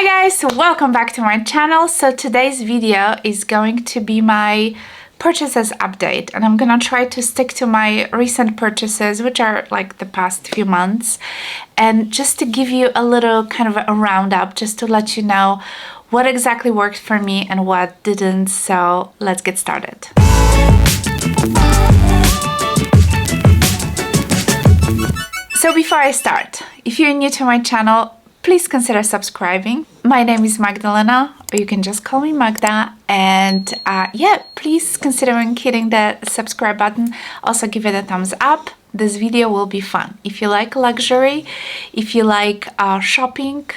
Hi guys, welcome back to my channel. So today's video is going to be my purchases update, and I'm gonna try to stick to my recent purchases, which are like the past few months, and just to give you a little kind of a roundup, just to let you know what exactly worked for me and what didn't. So let's get started. So before I start, if you're new to my channel, please consider subscribing. My name is Magdalena, or you can just call me Magda. And yeah, please consider hitting the subscribe button. Also give it a thumbs up. This video will be fun. If you like luxury, if you like shopping,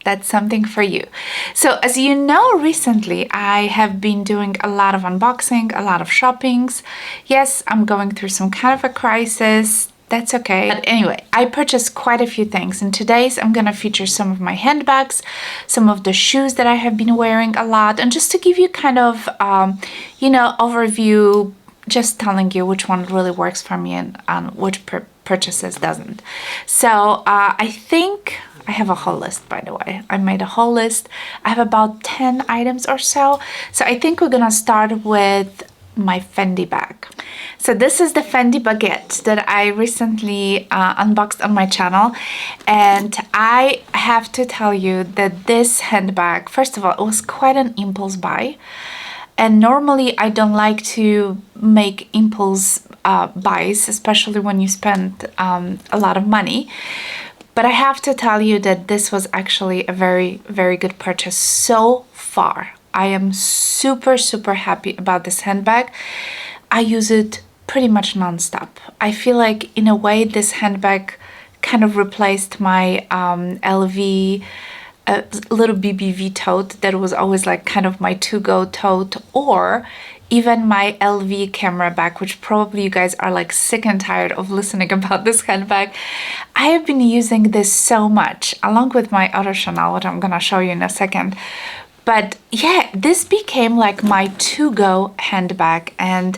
that's something for you. So as you know, recently I have been doing a lot of unboxing, a lot of shoppings. Yes, I'm going through some kind of a crisis. That's okay. But anyway, I purchased quite a few things, and today's I'm gonna feature some of my handbags, some of the shoes that I have been wearing a lot, and just to give you kind of, overview, just telling you which one really works for me and which purchases doesn't. So I think I have a whole list, by the way. I made a whole list. I have about 10 items or so. So I think we're gonna start with my Fendi bag. So this is the Fendi Baguette that I recently unboxed on my channel, and I have to tell you that this handbag, first of all, it was quite an impulse buy, and normally I don't like to make impulse buys, especially when you spend a lot of money. But I have to tell you that this was actually a very, very good purchase so far. I am super happy about this handbag. I use it pretty much non-stop. I feel like in a way this handbag kind of replaced my LV little BBV tote that was always like kind of my to-go tote, or even my LV camera bag, which probably you guys are like sick and tired of listening about this handbag. I have been using this so much, along with my other Chanel, which I'm gonna show you in a second. But yeah, this became like my to-go handbag, and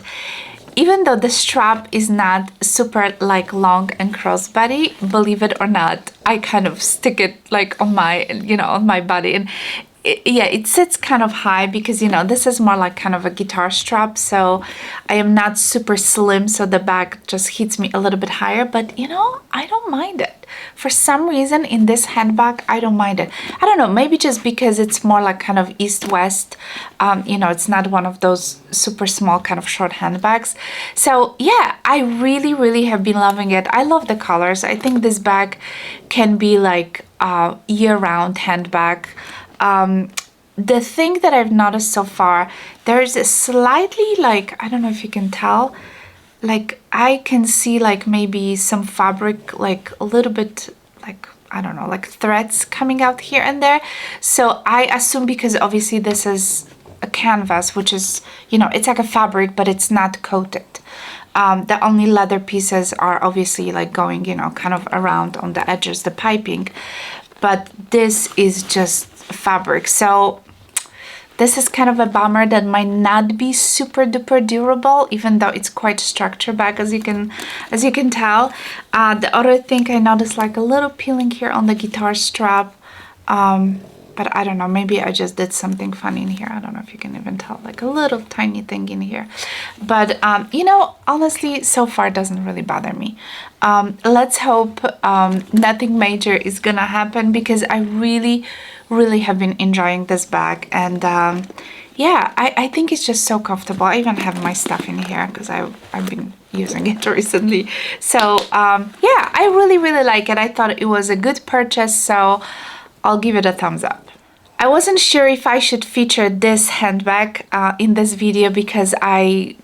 even though the strap is not super like long and crossbody, believe it or not, I kind of stick it like on my, on my body, and it sits kind of high because, this is more like kind of a guitar strap, so I am not super slim, so the bag just hits me a little bit higher, but I don't mind it. For some reason in this handbag, I don't mind it. I don't know, maybe just because it's more like kind of east-west, it's not one of those super small kind of short handbags. So yeah, I really have been loving it. I love the colors. I think this bag can be like a year-round handbag. The thing that I've noticed so far, there's a slightly like, I don't know if you can tell, like I can see like maybe some fabric, like a little bit like, I don't know, like threads coming out here and there. So I assume, because obviously this is a canvas, which is, it's like a fabric, but it's not coated. The only leather pieces are obviously like going, kind of around on the edges, the piping, but this is just fabric. So this is kind of a bummer that might not be super duper durable, even though it's quite a structured bag, as you can tell. The other thing I noticed, like a little peeling here on the guitar strap, but I don't know, maybe I just did something funny in here. I don't know if you can even tell, like a little tiny thing in here. But honestly, so far it doesn't really bother me. Let's hope nothing major is gonna happen, because I really have been enjoying this bag, and yeah, I think it's just so comfortable. I even have my stuff in here because I've been using it recently. So yeah, I really like it. I thought it was a good purchase, so I'll give it a thumbs up. I wasn't sure if I should feature this handbag in this video because I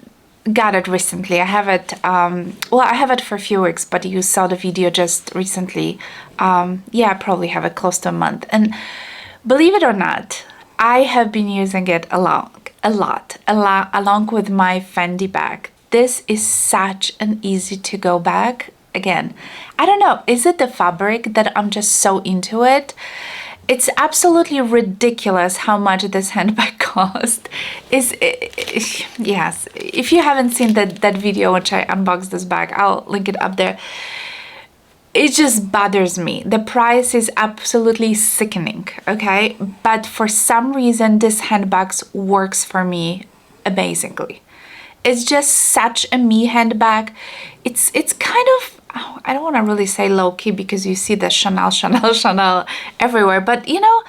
got it recently. I have it, I have it for a few weeks, but you saw the video just recently. Yeah, I probably have it close to a month. And believe it or not, I have been using it a lot, along with my Fendi bag. This is such an easy to go bag. Again, I don't know, is it the fabric that I'm just so into it? It's absolutely ridiculous how much this handbag cost. Yes, if you haven't seen that video which I unboxed this bag, I'll link it up there. it just bothers me. The price is absolutely sickening, okay? But for some reason, this handbag works for me amazingly. It's just such a me handbag. It's kind of, I don't want to really say low-key because you see the Chanel, Chanel, Chanel everywhere. But, you know,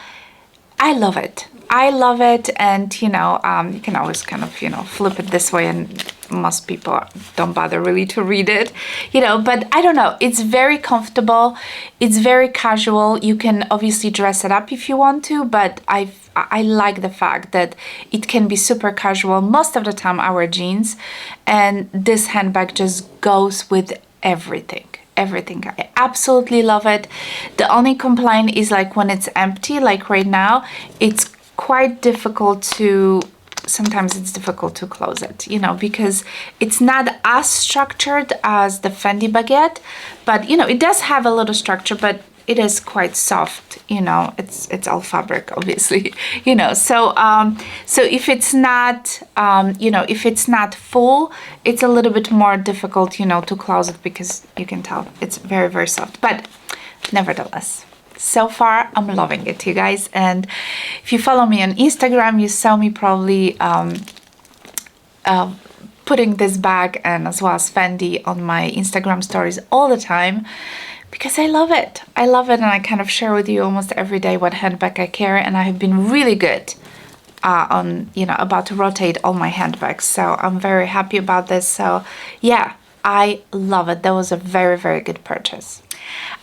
I love it. I love it. And, you know, you can always kind of, you know, flip it this way, and most people don't bother really to read it, you know, but I don't know. It's very comfortable. It's very casual. You can obviously dress it up if you want to, but I like the fact that it can be super casual. Most of the time I wear jeans, and this handbag just goes with everything. Everything. I absolutely love it. The only complaint is like when it's empty, like right now, it's quite difficult to, sometimes it's difficult to close it, you know, because it's not as structured as the Fendi Baguette, but you know, it does have a little structure, but it is quite soft, you know, it's all fabric, obviously, you know, so so if it's not you know, if it's not full, it's a little bit more difficult, you know, to close it, because you can tell it's very, very soft. But nevertheless, so far I'm loving it, you guys. And if you follow me on Instagram, you saw me probably putting this bag and as well as Fendi on my Instagram stories all the time, because I love it. I love it, and I kind of share with you almost every day what handbag I carry, and I have been really good on, you know, about to rotate all my handbags. So I'm very happy about this. So yeah, I love it. That was a very, very good purchase.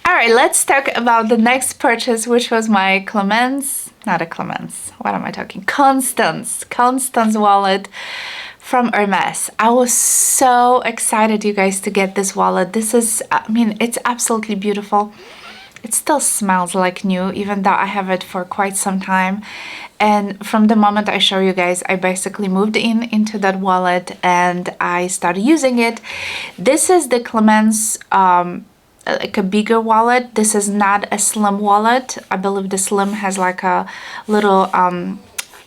All right, let's talk about the next purchase, which was my Constance wallet from Hermes. I was so excited, you guys, to get this wallet. This is, I mean, it's absolutely beautiful. It still smells like new, even though I have it for quite some time. And from the moment I show you guys, I basically moved into that wallet and I started using it. This is the Clemens, like a bigger wallet. This is not a slim wallet. I believe the slim has like a little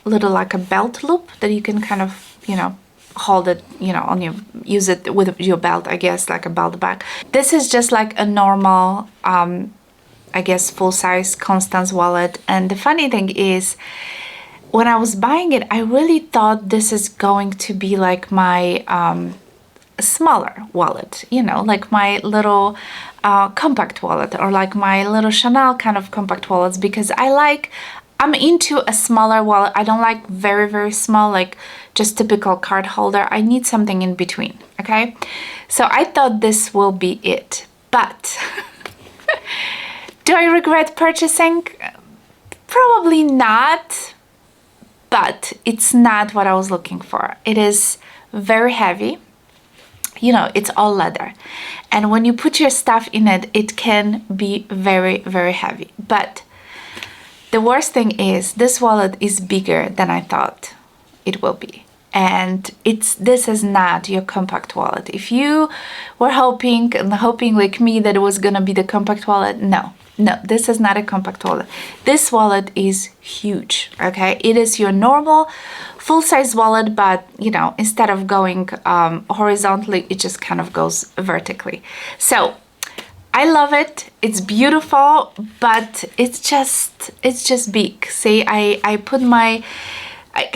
like a belt loop that you can kind of, you know, hold it, you know, on your, use it with your belt, I guess, like a belt bag. This is just like a normal, I guess, full-size Constance wallet. And the funny thing is, when I was buying it, I really thought this is going to be like my smaller wallet, you know, like my little compact wallet, or like my little Chanel kind of compact wallets, because I'm into a smaller wallet. I don't like very, very small, like just typical card holder. I need something in between, okay? So I thought this will be it, but do I regret purchasing? Probably not, but it's not what I was looking for. It is very heavy. You know, it's all leather. And when you put your stuff in it, it can be very, very heavy. But the worst thing is, this wallet is bigger than I thought it will be. And this is not your compact wallet. If you were hoping like me that it was gonna be the compact wallet, no, this is not a compact wallet. This wallet is huge, okay? It is your normal full-size wallet, but you know, instead of going horizontally, it just kind of goes vertically. So I love it. It's beautiful, but it's just big. See, I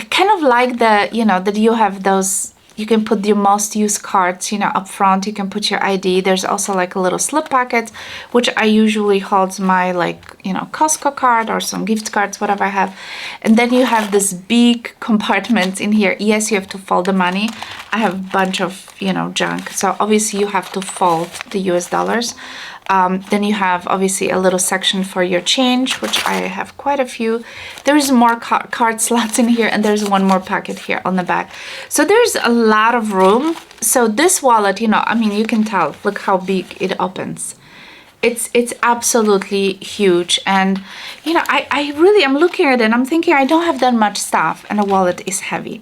kind of like the, you know, that you have those, you can put your most used cards, you know, up front. You can put your ID. There's also like a little slip pocket, which I usually hold my, like, you know, Costco card or some gift cards, whatever I have. And then you have this big compartment in here. Yes, you have to fold the money. I have a bunch of, you know, junk. So obviously you have to fold the US dollars. Then you have obviously a little section for your change, which I have quite a few. There's more card slots in here, and there's one more pocket here on the back. So there's a lot of room. So this wallet, you know, I mean, you can tell, look how big it opens. It's absolutely huge. And, you know, I really am looking at it and I'm thinking I don't have that much stuff, and a wallet is heavy.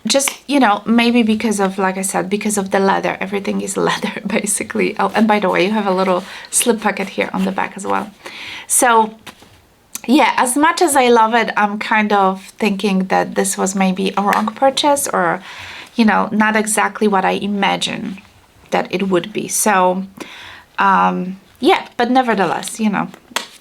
Just, you know, maybe because of, like I said, because of the leather. Everything is leather, basically. Oh, and by the way, you have a little slip pocket here on the back as well. So, yeah, as much as I love it, I'm kind of thinking that this was maybe a wrong purchase, or, you know, not exactly what I imagined that it would be. So, Yeah, but nevertheless, you know,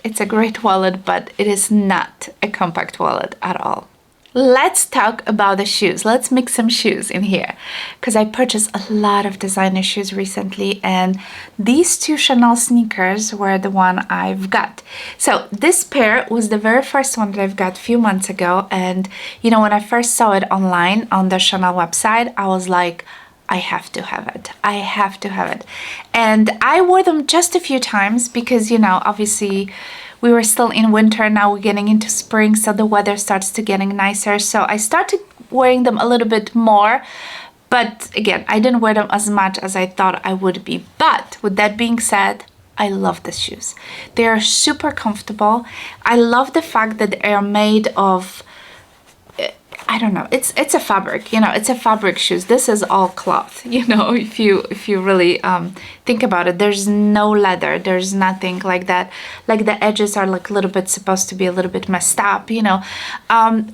it's a great wallet, but it is not a compact wallet at all. Let's talk about the shoes. Let's mix some shoes in here because I purchased a lot of designer shoes recently, and these two Chanel sneakers were the one I've got. So this pair was the very first one that I've got a few months ago, and you know, when I first saw it online on the Chanel website, I was like, I have to have it. I have to have it. And I wore them just a few times because, you know, obviously we were still in winter, now we're getting into spring, so the weather starts to getting nicer. So I started wearing them a little bit more, but again, I didn't wear them as much as I thought I would be. But with that being said, I love the shoes. They are super comfortable. I love the fact that they are made of, I don't know, it's a fabric, you know, it's a fabric shoes. This is all cloth, you know, if you really think about it. There's no leather, there's nothing like that. Like the edges are like a little bit supposed to be a little bit messed up, you know,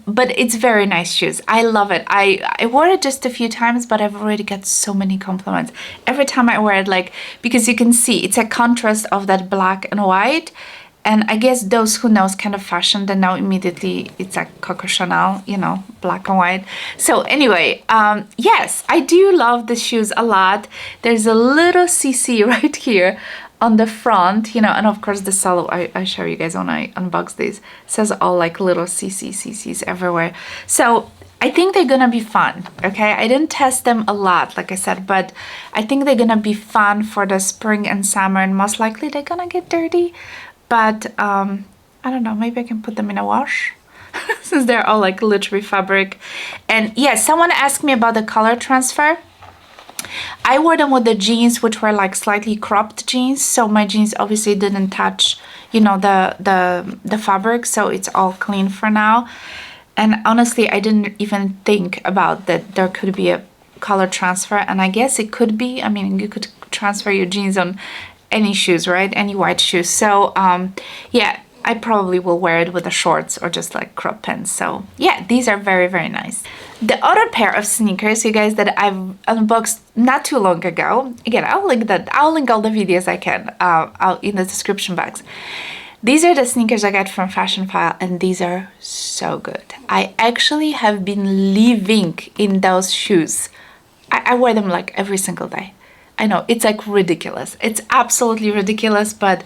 but it's very nice shoes. I love it. I wore it just a few times, but I've already got so many compliments every time I wear it, like, because you can see it's a contrast of that black and white. And I guess those who knows kind of fashion, they know immediately it's like Coco Chanel, you know, black and white. So anyway, yes, I do love the shoes a lot. There's a little CC right here on the front, you know, and of course the sole, I show you guys when I unbox these, says all like little CCs everywhere. So I think they're gonna be fun, okay? I didn't test them a lot, like I said, but I think they're gonna be fun for the spring and summer, and most likely they're gonna get dirty. But I don't know, maybe I can put them in a wash since they're all like literally fabric. And yeah, someone asked me about the color transfer. I wore them with the jeans, which were like slightly cropped jeans, so my jeans obviously didn't touch, you know, the fabric, so it's all clean for now. And honestly, I didn't even think about that there could be a color transfer, and I guess it could be. I mean, you could transfer your jeans on any shoes, right? Any white shoes. So yeah, I probably will wear it with the shorts or just like crop pants. So yeah, these are very, very nice. The other pair of sneakers, you guys, that I've unboxed not too long ago, again, I'll link all the videos I can out in the description box. These are the sneakers I got from Fashion File, and these are so good. I actually have been living in those shoes. I wear them like every single day. I know, it's like ridiculous. It's absolutely ridiculous, but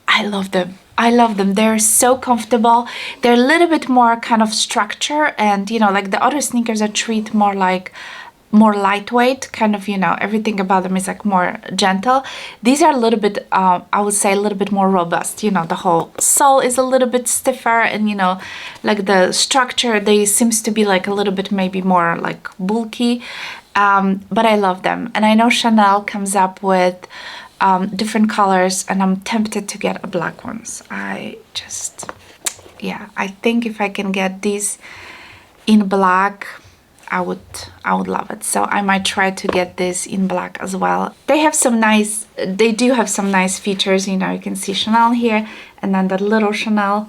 I love them. I love them. They're so comfortable. They're a little bit more kind of structure, and you know, like the other sneakers are treat more like more lightweight, kind of, you know, everything about them is like more gentle. These are a little bit, I would say a little bit more robust. You know, the whole sole is a little bit stiffer, and you know, like the structure, they seems to be like a little bit maybe more like bulky. But I love them, and I know Chanel comes up with different colors, and I'm tempted to get a black ones. Yeah, I think if I can get these in black, I would love it. So I might try to get this in black as well. They do have some nice features. You know, you can see Chanel here, and then that little Chanel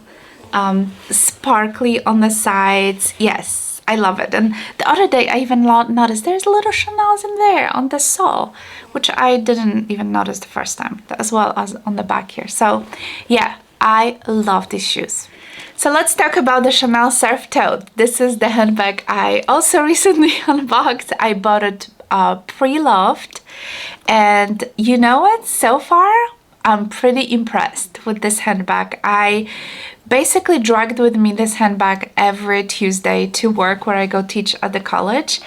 sparkly on the sides. Yes, I love it. And the other day I even noticed there's little Chanels in there on the sole, which I didn't even notice the first time, as well as on the back here. So yeah, I love these shoes. So let's talk about the Chanel Surf Tote. This is the handbag I also recently unboxed. I bought it pre-loved, and you know what, so far I'm pretty impressed with this handbag. I basically dragged with me this handbag every Tuesday to work where I go teach at the college,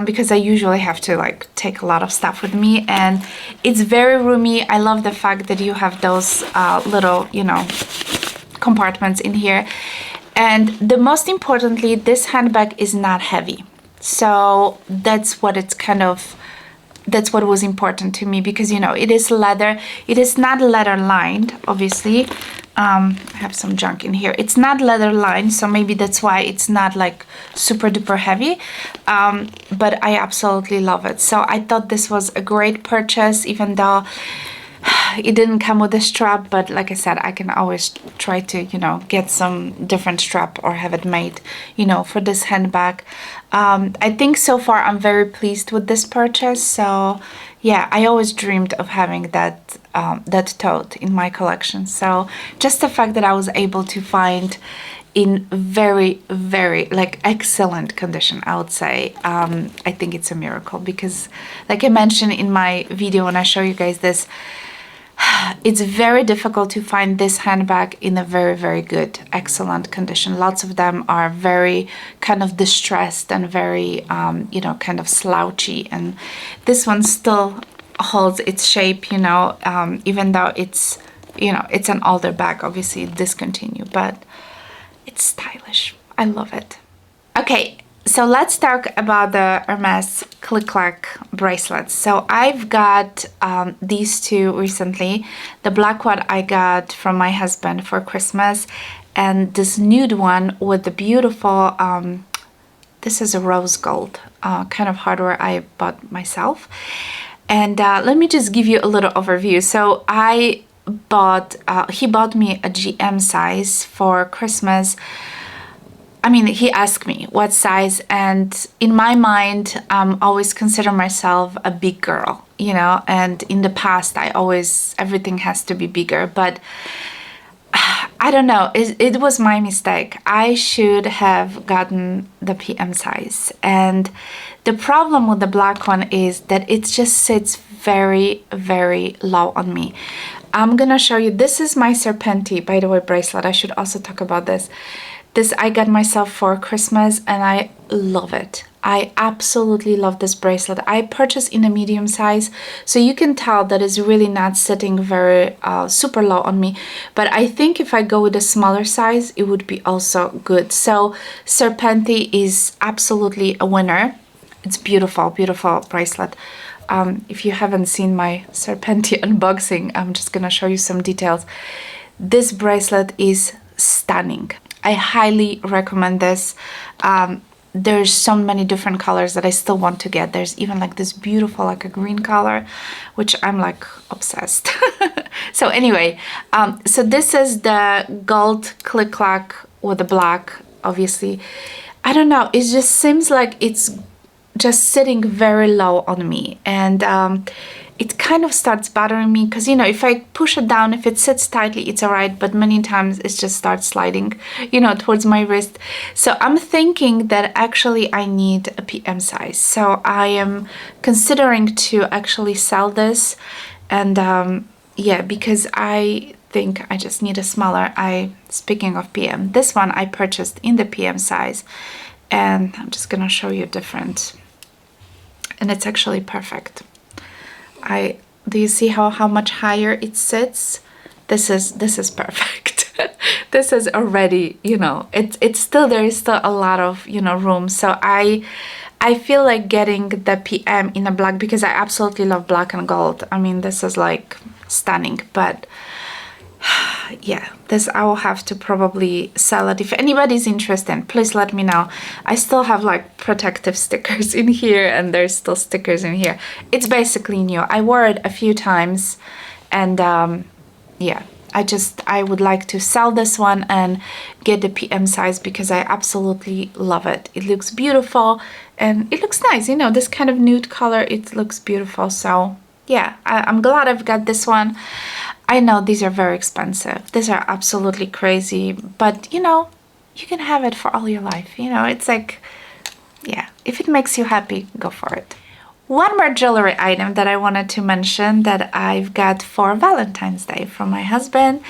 because I usually have to like take a lot of stuff with me, and it's very roomy. I love the fact that you have those little, you know, compartments in here. And the most importantly, this handbag is not heavy. So that's what was important to me, because you know, it is leather. It is not leather lined, obviously. I have some junk in here. It's not leather lined, so maybe that's why it's not like super duper heavy, but I absolutely love it. So I thought this was a great purchase, even though it didn't come with a strap, but like I said, I can always try to, you know, get some different strap or have it made, you know, for this handbag. I think so far I'm very pleased with this purchase. So yeah, I always dreamed of having that that tote in my collection. So just the fact that I was able to find in very, very like excellent condition, I would say, I think it's a miracle because, like I mentioned in my video when I show you guys this, it's very difficult to find this handbag in a very, very good, excellent condition. Lots of them are very kind of distressed and very, you know, kind of slouchy. And this one still holds its shape, you know, even though it's, you know, it's an older bag, obviously discontinued, but it's stylish. I love it. Okay, so let's talk about the Hermes Click-Clack bracelets. So I've got these two recently. The black one I got from my husband for Christmas, and this nude one with the beautiful, this is a rose gold kind of hardware I bought myself. And let me just give you a little overview. So I bought, he bought me a GM size for Christmas. I mean, he asked me what size, and in my mind, always consider myself a big girl, you know, and in the past, I always, everything has to be bigger, but I don't know, it was my mistake. I should have gotten the PM size, and the problem with the black one is that it just sits very, very low on me. I'm gonna show you, this is my Serpenti, by the way, bracelet. I should also talk about this. This I got myself for Christmas and I love it. I absolutely love this bracelet. I purchased in a medium size, so you can tell that it's really not sitting very super low on me. But I think if I go with a smaller size, it would be also good. So Serpenti is absolutely a winner. It's beautiful, beautiful bracelet. If you haven't seen my Serpenti unboxing, I'm just gonna show you some details. This bracelet is stunning. I highly recommend this. There's so many different colors that I still want to get. There's even like this beautiful, like a green color, which I'm like obsessed. So anyway, so this is the gold click-clack with the black, obviously. I don't know, it just seems like it's just sitting very low on me, and it kind of starts bothering me because, you know, if I push it down, if it sits tightly, it's all right, but many times it just starts sliding, you know, towards my wrist. So I'm thinking that actually I need a PM size. So I am considering to actually sell this, and yeah, because I think I just need a smaller. Speaking of PM, this one I purchased in the PM size, and I'm just gonna show you different, and it's actually perfect. Do you see how much higher it sits? This is perfect. This is already, you know, it's still, there is still a lot of, you know, room. So I feel like getting the PM in a black because I absolutely love black and gold. I mean, this is like stunning, but yeah, this I will have to probably sell it. If anybody's interested, please let me know. I still have like protective stickers in here, and there's still stickers in here. It's basically new. I wore it a few times, and yeah, I would like to sell this one and get the PM size because I absolutely love it. It looks beautiful and it looks nice, you know, this kind of nude color, it looks beautiful. So yeah, I'm glad I've got this one. I know these are very expensive. These are absolutely crazy, but you know, you can have it for all your life. You know, it's like, yeah, if it makes you happy, go for it. One more jewelry item that I wanted to mention that I've got for Valentine's Day from my husband,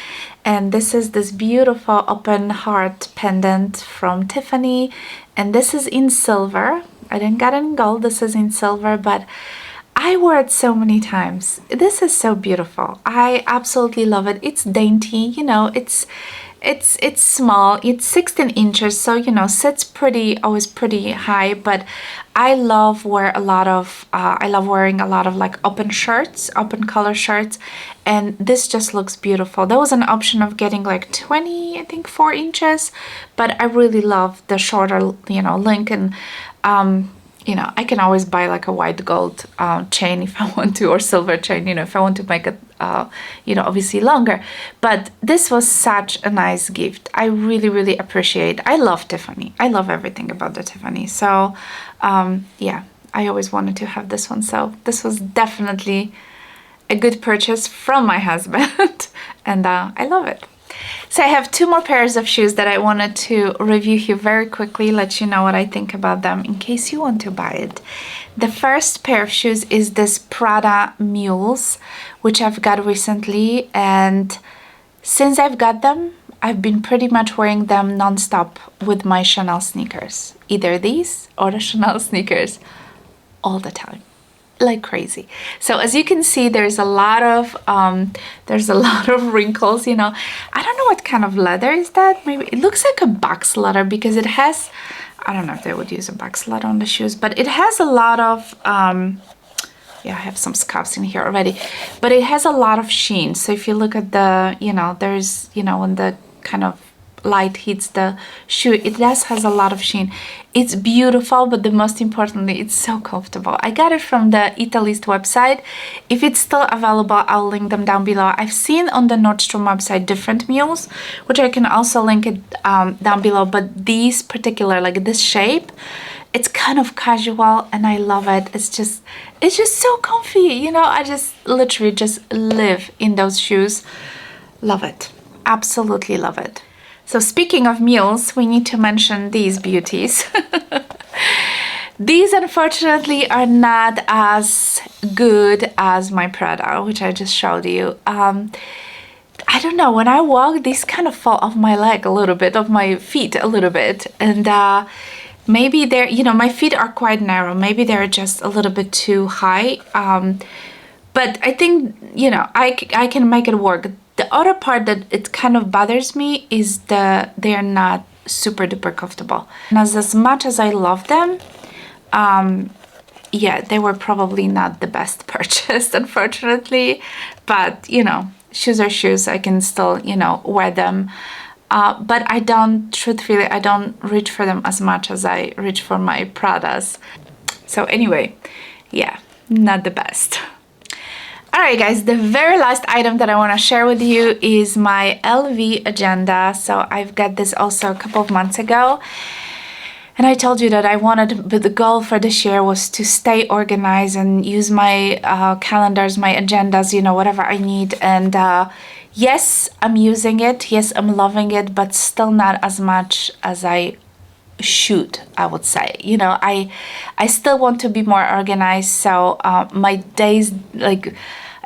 and this is this beautiful open heart pendant from Tiffany, and this is in silver. I didn't get it in gold, this is in silver, but I wore it so many times. This is so beautiful. I absolutely love it. It's dainty, you know, it's small. It's 16 inches, so you know, sits pretty, always pretty high, but I love wearing a lot of like open shirts, open color shirts, and this just looks beautiful. There was an option of getting like 20, I think 4 inches, but I really love the shorter, you know, link, and you know, I can always buy like a white gold chain if I want to, or silver chain, you know, if I want to make it, you know, obviously longer. But this was such a nice gift. I really, really appreciate. I love Tiffany. I love everything about the Tiffany. So, yeah, I always wanted to have this one, so this was definitely a good purchase from my husband. And I love it. So I have 2 more pairs of shoes that I wanted to review here very quickly, let you know what I think about them in case you want to buy it. The first pair of shoes is this Prada Mules, which I've got recently, and since I've got them, I've been pretty much wearing them non-stop with my Chanel sneakers. Either these or the Chanel sneakers all the time. Like crazy. So as you can see, there's a lot of wrinkles, you know. I don't know what kind of leather is that. Maybe it looks like a box leather because it has, I don't know if they would use a box leather on the shoes, but it has a lot of yeah, I have some scuffs in here already, but it has a lot of sheen. So if you look at the, you know, there's, you know, when the kind of light hits the shoe, it has a lot of sheen. It's beautiful, but the most importantly, it's so comfortable. I got it from the Italist website. If it's still available, I'll link them down below. I've seen on the Nordstrom website different mules, which I can also link it down below, but these particular, like this shape, it's kind of casual and I love it. It's just so comfy, you know. I just literally just live in those shoes. Love it. Absolutely love it. So speaking of mules, we need to mention these beauties. These unfortunately are not as good as my Prada, which I just showed you. I don't know, when I walk, these kind of fall off my leg a little bit, off my feet a little bit. And maybe they're, you know, my feet are quite narrow. Maybe they're just a little bit too high. But I think, you know, I can make it work. The other part that it kind of bothers me is they are not super duper comfortable. And as much as I love them, yeah, they were probably not the best purchase, unfortunately. But, you know, shoes are shoes. I can still, you know, wear them. But I don't, truthfully, I don't reach for them as much as I reach for my Pradas. So anyway, yeah, not the best. Alright guys, the very last item that I want to share with you is my LV agenda. So I've got this also a couple of months ago. And I told you that I wanted, but the goal for this year was to stay organized and use my calendars, my agendas, you know, whatever I need. And yes, I'm using it. Yes, I'm loving it, but still not as much as I should, I would say. You know, I still want to be more organized. So my days, like,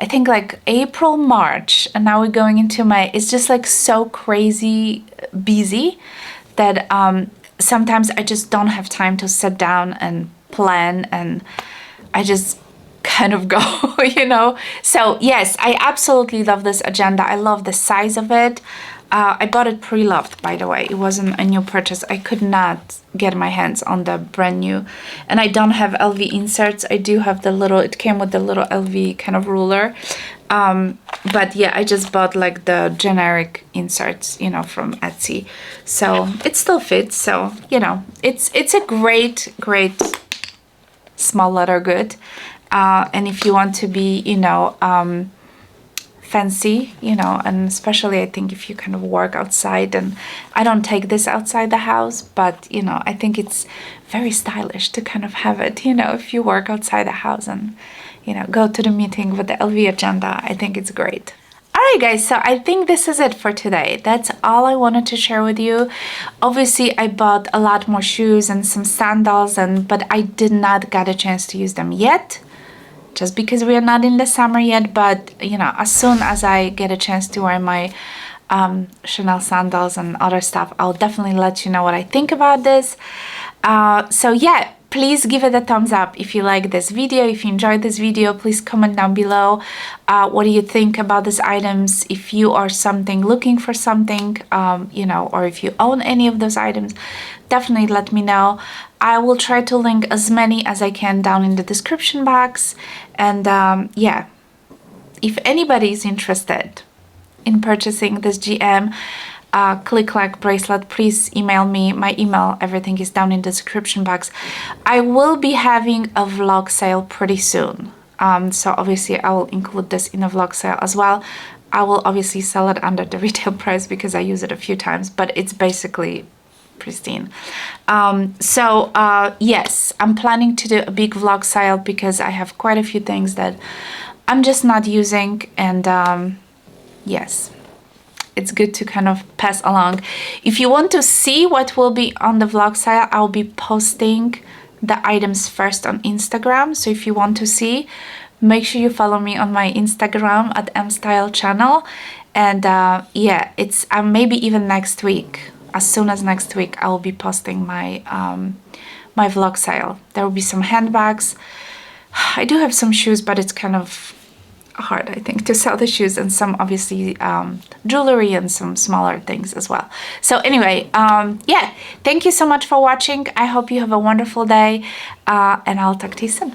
I think like April, March, and now we're going into May, it's just like so crazy busy that sometimes I just don't have time to sit down and plan, and I just kind of go, you know. So yes, I absolutely love this agenda. I love the size of it. I bought it pre-loved, by the way. It wasn't a new purchase. I could not get my hands on the brand new. And I don't have LV inserts. I do have the little, it came with the little LV kind of ruler. But yeah, I just bought like the generic inserts, you know, from Etsy. So it still fits. So, you know, it's a great small leather good. And if you want to be, you know, fancy, you know, and especially I think if you kind of work outside, and I don't take this outside the house, but you know, I think it's very stylish to kind of have it, you know, if you work outside the house and, you know, go to the meeting with the LV agenda. I think it's great. Alright guys, so I think this is it for today. That's all I wanted to share with you. Obviously I bought a lot more shoes and some sandals, but I did not get a chance to use them yet, just because we are not in the summer yet. But you know, as soon as I get a chance to wear my Chanel sandals and other stuff, I'll definitely let you know what I think about this. So yeah, please give it a thumbs up if you like this video. If you enjoyed this video, please comment down below. What do you think about these items? If you are looking for something, you know, or if you own any of those items, definitely let me know. I will try to link as many as I can down in the description box. And yeah, if anybody is interested in purchasing this GM click-clack bracelet, please email me. My email, everything is down in the description box. I will be having a vlog sale pretty soon. So obviously I will include this in a vlog sale as well. I will obviously sell it under the retail price because I use it a few times, but it's basically pristine. Yes, I'm planning to do a big vlog style because I have quite a few things that I'm just not using, and yes, it's good to kind of pass along. If you want to see what will be on the vlog style, I'll be posting the items first on Instagram. So if you want to see, make sure you follow me on my Instagram at mstyle channel. And yeah, it's maybe even next week, as soon as next week, I will be posting my my vlog style. There will be some handbags. I do have some shoes, but it's kind of hard, I think, to sell the shoes, and some obviously jewelry and some smaller things as well. So anyway, yeah, thank you so much for watching. I hope you have a wonderful day, and I'll talk to you soon.